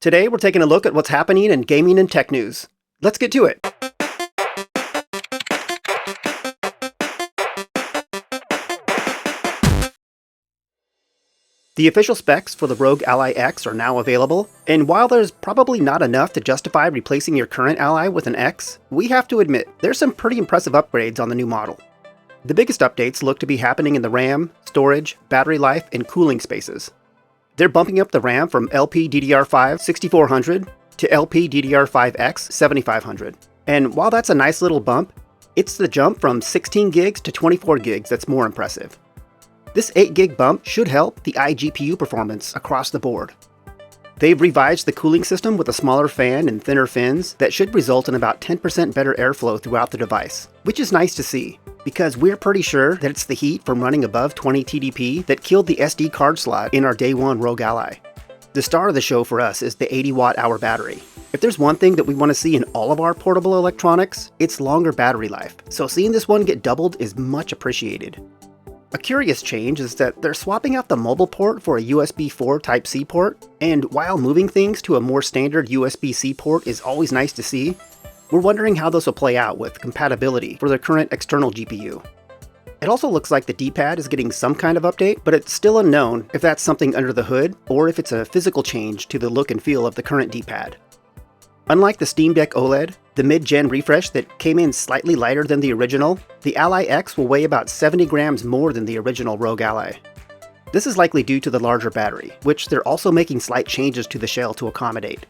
Today we're taking a look at what's happening in gaming and tech news. Let's get to it. The official specs for the ROG Ally X are now available, and while there's probably not enough to justify replacing your current Ally with an X, we have to admit there's some pretty impressive upgrades on the new model. The biggest updates look to be happening in the RAM, storage, battery life, and cooling spaces. They're bumping up the RAM from LPDDR5 6400 to LPDDR5X 7500. And while that's a nice little bump, it's the jump from 16 gigs to 24 gigs that's more impressive. This 8 gig bump should help the iGPU performance across the board. They've revised the cooling system with a smaller fan and thinner fins that should result in about 10% better airflow throughout the device, which is nice to see, because we're pretty sure that it's the heat from running above 20 TDP that killed the SD card slot in our day one ROG Ally. The star of the show for us is the 80 watt-hour battery. If there's one thing that we want to see in all of our portable electronics, it's longer battery life, so seeing this one get doubled is much appreciated. A curious change is that they're swapping out the mobile port for a USB 4 Type-C port, and while moving things to a more standard USB-C port is always nice to see, we're wondering how this will play out with compatibility for their current external GPU. It also looks like the D-pad is getting some kind of update, but it's still unknown if that's something under the hood or if it's a physical change to the look and feel of the current D-pad. Unlike the Steam Deck OLED, the mid-gen refresh that came in slightly lighter than the original, the Ally X will weigh about 70 grams more than the original ROG Ally. This is likely due to the larger battery, which they're also making slight changes to the shell to accommodate.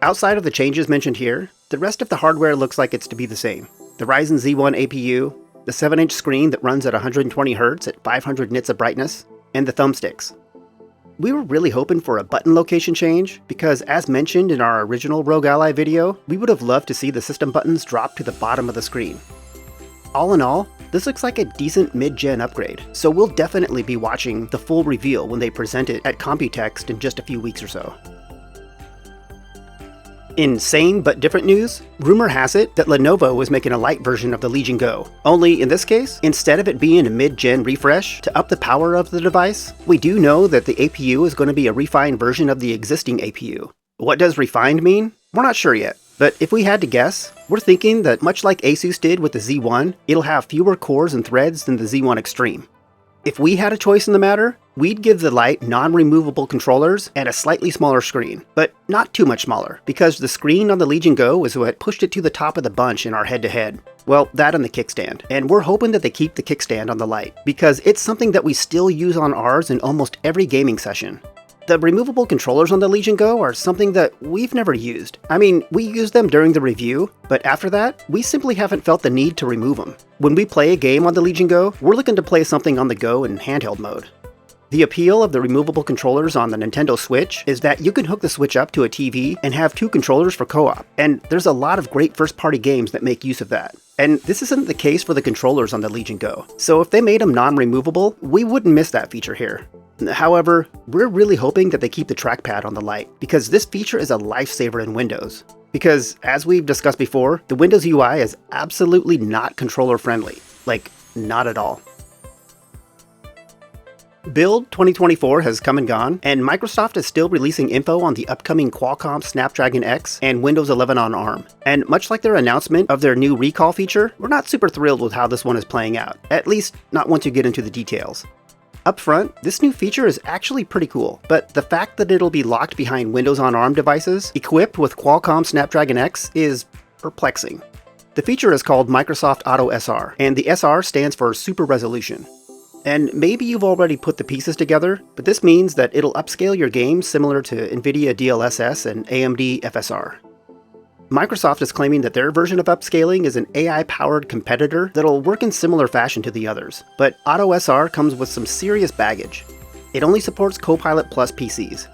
Outside of the changes mentioned here, the rest of the hardware looks like it's to be the same. The Ryzen Z1 APU, the 7-inch screen that runs at 120Hz at 500 nits of brightness, and the thumbsticks. We were really hoping for a button location change, because as mentioned in our original ROG Ally video, we would have loved to see the system buttons drop to the bottom of the screen. All in all, this looks like a decent mid-gen upgrade, so we'll definitely be watching the full reveal when they present it at Computex in just a few weeks or so. In same but different news, rumor has it that Lenovo is making a light version of the Legion Go. Only in this case, instead of it being a mid-gen refresh to up the power of the device, we do know that the APU is going to be a refined version of the existing APU. What does refined mean? We're not sure yet, but if we had to guess, we're thinking that much like Asus did with the Z1, it'll have fewer cores and threads than the Z1 Extreme. If we had a choice in the matter, we'd give the Lite non-removable controllers and a slightly smaller screen, but not too much smaller, because the screen on the Legion Go is what pushed it to the top of the bunch in our head-to-head. Well, that and the kickstand, and we're hoping that they keep the kickstand on the Lite, because it's something that we still use on ours in almost every gaming session. The removable controllers on the Legion Go are something that we've never used. I mean, we used them during the review, but after that, we simply haven't felt the need to remove them. When we play a game on the Legion Go, we're looking to play something on the go in handheld mode. The appeal of the removable controllers on the Nintendo Switch is that you can hook the Switch up to a TV and have two controllers for co-op, and there's a lot of great first-party games that make use of that. And this isn't the case for the controllers on the Legion Go, so if they made them non-removable, we wouldn't miss that feature here. However, we're really hoping that they keep the trackpad on the Lite, because this feature is a lifesaver in Windows. Because, as we've discussed before, the Windows UI is absolutely not controller-friendly. Like, not at all. Build 2024 has come and gone, and Microsoft is still releasing info on the upcoming Qualcomm Snapdragon X and Windows 11 on ARM. And much like their announcement of their new recall feature, we're not super thrilled with how this one is playing out, at least not once you get into the details. Up front, this new feature is actually pretty cool, but the fact that it'll be locked behind Windows on ARM devices equipped with Qualcomm Snapdragon X is perplexing. The feature is called Microsoft Auto SR, and the SR stands for Super Resolution. And maybe you've already put the pieces together, but this means that it'll upscale your games similar to NVIDIA DLSS and AMD FSR. Microsoft is claiming that their version of upscaling is an AI-powered competitor that'll work in similar fashion to the others, but Auto SR comes with some serious baggage. It only supports Copilot Plus PCs.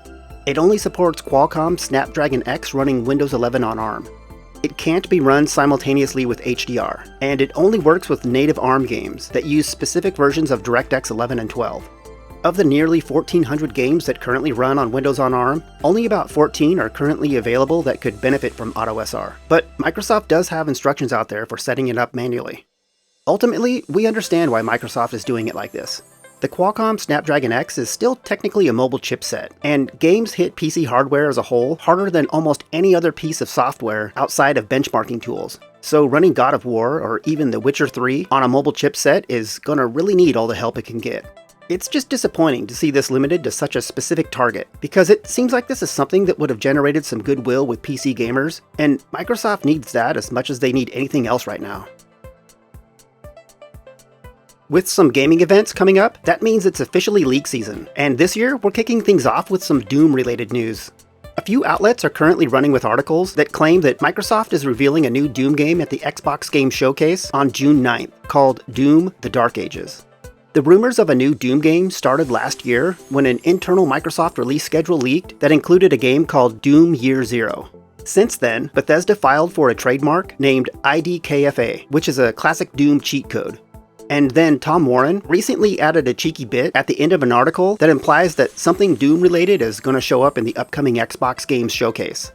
It only supports Qualcomm Snapdragon X running Windows 11 on ARM. It can't be run simultaneously with HDR, and it only works with native ARM games that use specific versions of DirectX 11 and 12. Of the nearly 1,400 games that currently run on Windows on ARM, only about 14 are currently available that could benefit from Auto SR, but Microsoft does have instructions out there for setting it up manually. Ultimately, we understand why Microsoft is doing it like this. The Qualcomm Snapdragon X is still technically a mobile chipset, and games hit PC hardware as a whole harder than almost any other piece of software outside of benchmarking tools. So running God of War or even The Witcher 3 on a mobile chipset is gonna really need all the help it can get. It's just disappointing to see this limited to such a specific target, because it seems like this is something that would have generated some goodwill with PC gamers, and Microsoft needs that as much as they need anything else right now. With some gaming events coming up, that means it's officially leak season, and this year we're kicking things off with some Doom-related news. A few outlets are currently running with articles that claim that Microsoft is revealing a new Doom game at the Xbox Game Showcase on June 9th, called Doom: The Dark Ages. The rumors of a new Doom game started last year when an internal Microsoft release schedule leaked that included a game called Doom Year Zero. Since then, Bethesda filed for a trademark named IDKFA, which is a classic Doom cheat code. And then Tom Warren recently added a cheeky bit at the end of an article that implies that something Doom-related is going to show up in the upcoming Xbox Games Showcase.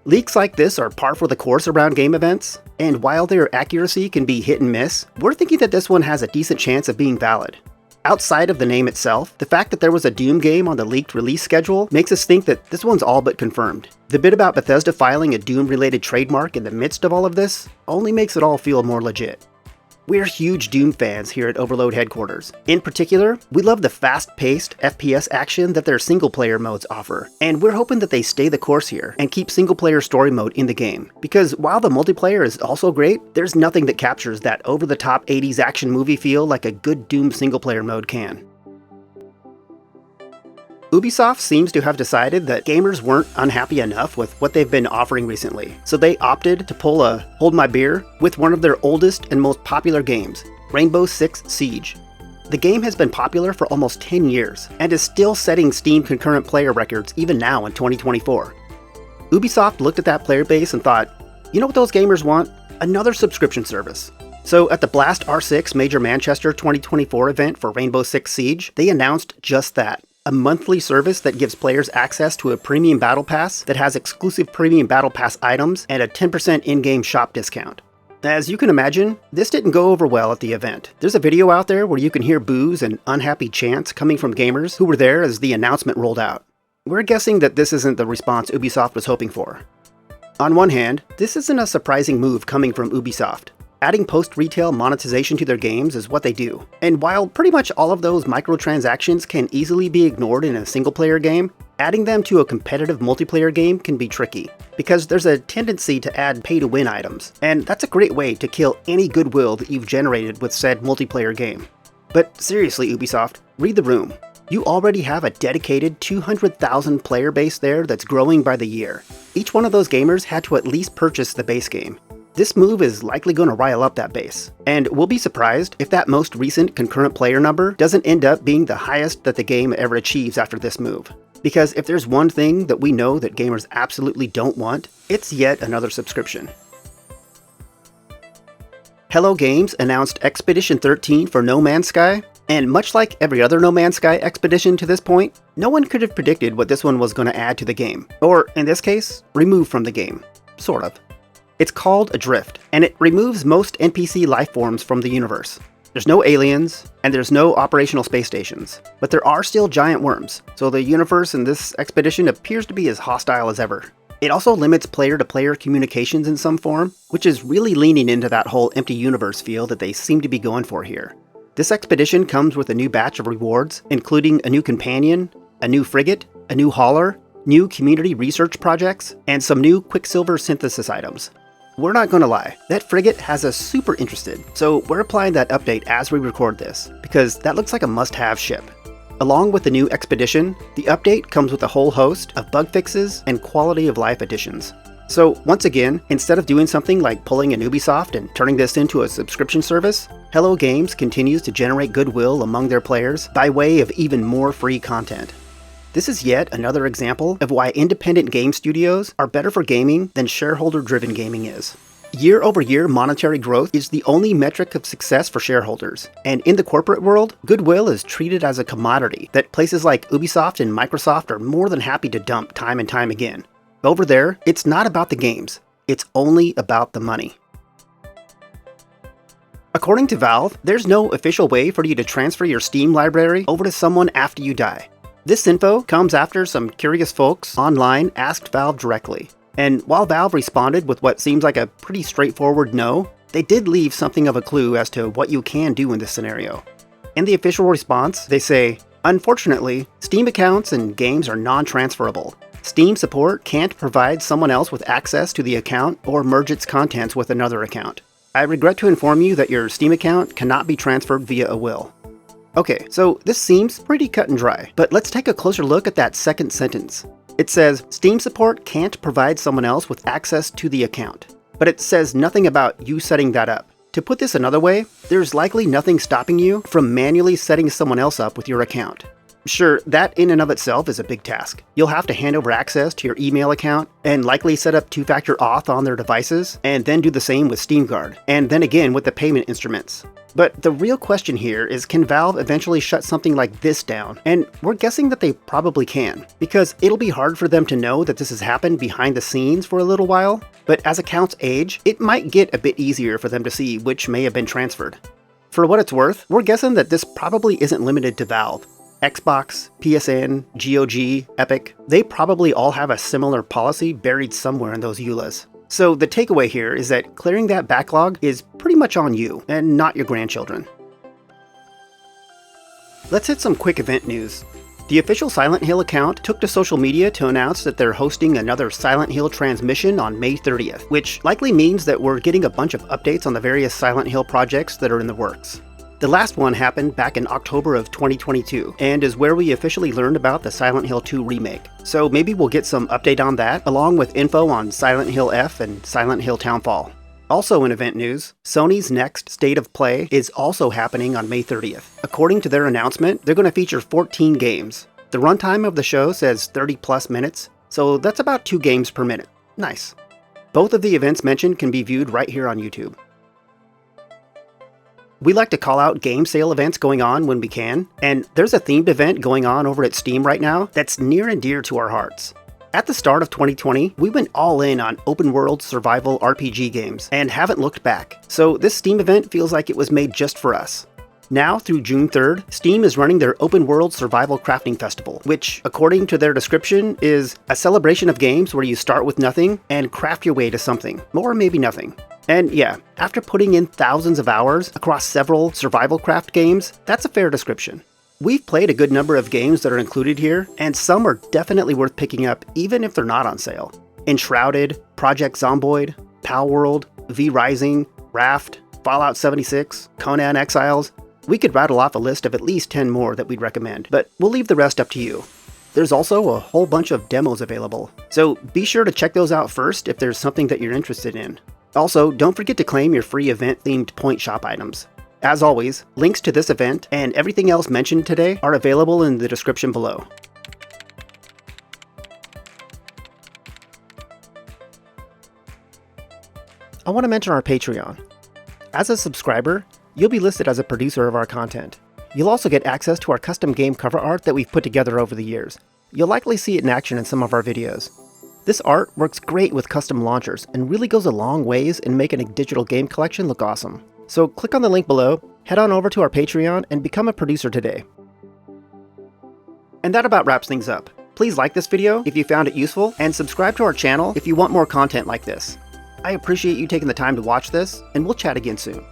Leaks like this are par for the course around game events, and while their accuracy can be hit and miss, we're thinking that this one has a decent chance of being valid. Outside of the name itself, the fact that there was a Doom game on the leaked release schedule makes us think that this one's all but confirmed. The bit about Bethesda filing a Doom-related trademark in the midst of all of this only makes it all feel more legit. We're huge Doom fans here at Overload headquarters. In particular, we love the fast-paced FPS action that their single-player modes offer, and we're hoping that they stay the course here and keep single-player story mode in the game, because while the multiplayer is also great, there's nothing that captures that over-the-top 80s action movie feel like a good Doom single-player mode can. Ubisoft seems to have decided that gamers weren't unhappy enough with what they've been offering recently, so they opted to pull a hold my beer with one of their oldest and most popular games, Rainbow Six Siege. The game has been popular for almost 10 years, and is still setting Steam concurrent player records even now in 2024. Ubisoft looked at that player base and thought, you know what those gamers want? Another subscription service. So at the Blast R6 Major Manchester 2024 event for Rainbow Six Siege, they announced just that. A monthly service that gives players access to a premium battle pass that has exclusive premium battle pass items and a 10% in-game shop discount. As you can imagine, this didn't go over well at the event. There's a video out there where you can hear boos and unhappy chants coming from gamers who were there as the announcement rolled out. We're guessing that this isn't the response Ubisoft was hoping for. On one hand, this isn't a surprising move coming from Ubisoft. Adding post-retail monetization to their games is what they do. And while pretty much all of those microtransactions can easily be ignored in a single-player game, adding them to a competitive multiplayer game can be tricky, because there's a tendency to add pay-to-win items, and that's a great way to kill any goodwill that you've generated with said multiplayer game. But seriously, Ubisoft, read the room. You already have a dedicated 200,000 player base there that's growing by the year. Each one of those gamers had to at least purchase the base game. This move is likely going to rile up that base, and we'll be surprised if that most recent concurrent player number doesn't end up being the highest that the game ever achieves after this move. Because if there's one thing that we know that gamers absolutely don't want, it's yet another subscription. Hello Games announced Expedition 13 for No Man's Sky, and much like every other No Man's Sky expedition to this point, no one could have predicted what this one was going to add to the game, or in this case, remove from the game. Sort of. It's called Adrift, and it removes most NPC life forms from the universe. There's no aliens, and there's no operational space stations, but there are still giant worms, so the universe in this expedition appears to be as hostile as ever. It also limits player-to-player communications in some form, which is really leaning into that whole empty universe feel that they seem to be going for here. This expedition comes with a new batch of rewards, including a new companion, a new frigate, a new hauler, new community research projects, and some new Quicksilver synthesis items. We're not gonna lie, that frigate has us super interested, so we're applying that update as we record this, because that looks like a must-have ship. Along with the new expedition, the update comes with a whole host of bug fixes and quality of life additions. So once again, instead of doing something like pulling an Ubisoft and turning this into a subscription service, Hello Games continues to generate goodwill among their players by way of even more free content. This is yet another example of why independent game studios are better for gaming than shareholder-driven gaming is. Year-over-year monetary growth is the only metric of success for shareholders, and in the corporate world, goodwill is treated as a commodity that places like Ubisoft and Microsoft are more than happy to dump time and time again. Over there, it's not about the games, it's only about the money. According to Valve, there's no official way for you to transfer your Steam library over to someone after you die. This info comes after some curious folks online asked Valve directly. And while Valve responded with what seems like a pretty straightforward no, they did leave something of a clue as to what you can do in this scenario. In the official response, they say, "Unfortunately, Steam accounts and games are non-transferable. Steam support can't provide someone else with access to the account or merge its contents with another account. I regret to inform you that your Steam account cannot be transferred via a will." Okay, so this seems pretty cut and dry, but let's take a closer look at that second sentence. It says, Steam support can't provide someone else with access to the account. But it says nothing about you setting that up. To put this another way, there's likely nothing stopping you from manually setting someone else up with your account. Sure, that in and of itself is a big task. You'll have to hand over access to your email account and likely set up two-factor auth on their devices, and then do the same with SteamGuard, and then again with the payment instruments. But the real question here is, can Valve eventually shut something like this down? And we're guessing that they probably can, because it'll be hard for them to know that this has happened behind the scenes for a little while, but as accounts age, it might get a bit easier for them to see which may have been transferred. For what it's worth, we're guessing that this probably isn't limited to Valve. Xbox, PSN, GOG, Epic, they probably all have a similar policy buried somewhere in those EULAs. So the takeaway here is that clearing that backlog is pretty much on you, and not your grandchildren. Let's hit some quick event news. The official Silent Hill account took to social media to announce that they're hosting another Silent Hill transmission on May 30th, which likely means that we're getting a bunch of updates on the various Silent Hill projects that are in the works. The last one happened back in October of 2022, and is where we officially learned about the Silent Hill 2 remake. So maybe we'll get some update on that, along with info on Silent Hill F and Silent Hill Townfall. Also in event news, Sony's next State of Play is also happening on May 30th. According to their announcement, they're going to feature 14 games. The runtime of the show says 30 plus minutes, so that's about 2 games per minute. Nice. Both of the events mentioned can be viewed right here on YouTube. We like to call out game sale events going on when we can, and there's a themed event going on over at Steam right now that's near and dear to our hearts. At the start of 2020, we went all in on open-world survival RPG games and haven't looked back, so this Steam event feels like it was made just for us. Now, through June 3rd, Steam is running their open-world survival crafting festival, which, according to their description, is a celebration of games where you start with nothing and craft your way to something, or maybe nothing. And yeah, after putting in thousands of hours across several survival craft games, that's a fair description. We've played a good number of games that are included here, and some are definitely worth picking up even if they're not on sale. Enshrouded, Project Zomboid, Palworld, V-Rising, Raft, Fallout 76, Conan Exiles. We could rattle off a list of at least 10 more that we'd recommend, but we'll leave the rest up to you. There's also a whole bunch of demos available, so be sure to check those out first if there's something that you're interested in. Also, don't forget to claim your free event-themed point shop items. As always, links to this event and everything else mentioned today are available in the description below. I want to mention our Patreon. As a subscriber, you'll be listed as a producer of our content. You'll also get access to our custom game cover art that we've put together over the years. You'll likely see it in action in some of our videos. This art works great with custom launchers and really goes a long ways in making a digital game collection look awesome. So click on the link below, head on over to our Patreon, and become a producer today. And that about wraps things up. Please like this video if you found it useful, and subscribe to our channel if you want more content like this. I appreciate you taking the time to watch this, and we'll chat again soon.